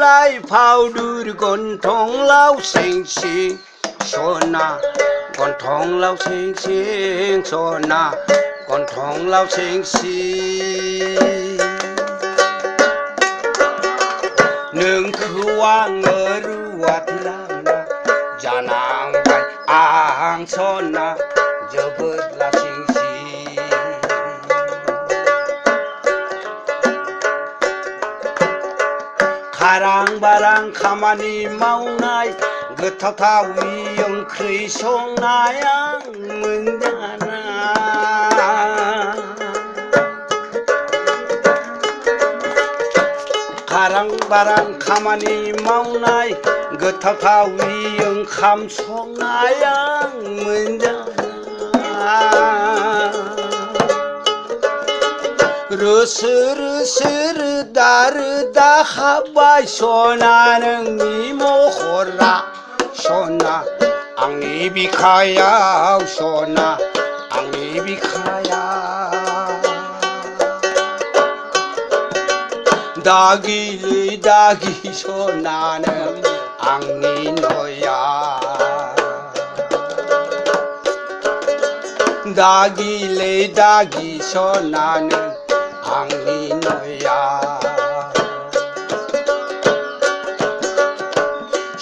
खावलाय फावदुर गन्थं सिं सिं सना गन्थं सिं सिं सना गन्थं सिं सिं नोंखौ आङो रुवाथि लांना जानांबाय आं सना जोबोद लासिं सिं खारां बारां खामानि मावनाय गोथावथावि ओंख्रि संनाय आं मोनजाना खारां बारां खामानि मावनाय गोथावथावि ओंखाम संनाय आं मोनजाना रोसो रोसो रोदा रोदा हाबबाय सना नोंनि महरा सना आंनि बिखायाव सना आंनि बिखायाव दागिलै दागि सना नों आंनि नया दागिलै दागि सना नों आंनि नया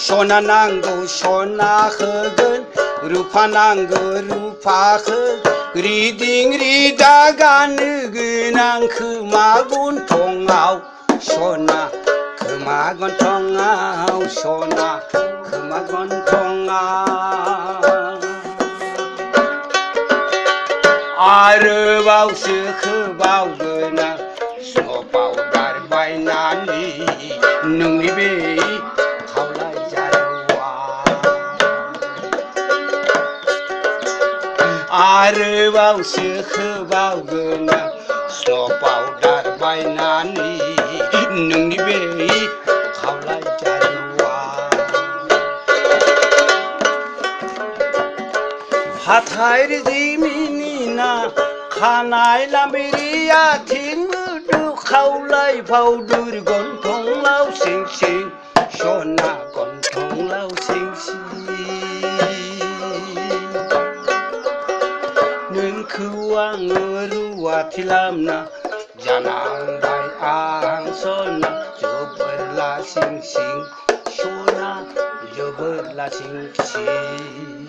सना नांगौ सना होगोन रुपा नांगौ रुपा होगोन रिदिं रिदा गाननो गोनां खोमा गन्थंआव सना खोमा गन्थंआव सना खोमा गन्थंआव आरोबावसो होबावगोन आं स्न' पाउडार बायनानै नोंनि बे खावलाय जारौआ आरोबावसो होबावगोन आं स्न' पाउडार बायनानै नोंनि बे खावलाय जारौआ हाथाइ रिजिमिनि ना खानाय लाम्बिरि आथिं मुदु खावलाय फावदुर गन्थं सिं सिं सना गन्थं सिं सिं नोंखौ आङो रुवाथि लामना जानांबाय आं सना जोबोर लासिं सिं सना जोबोर लासिं सिं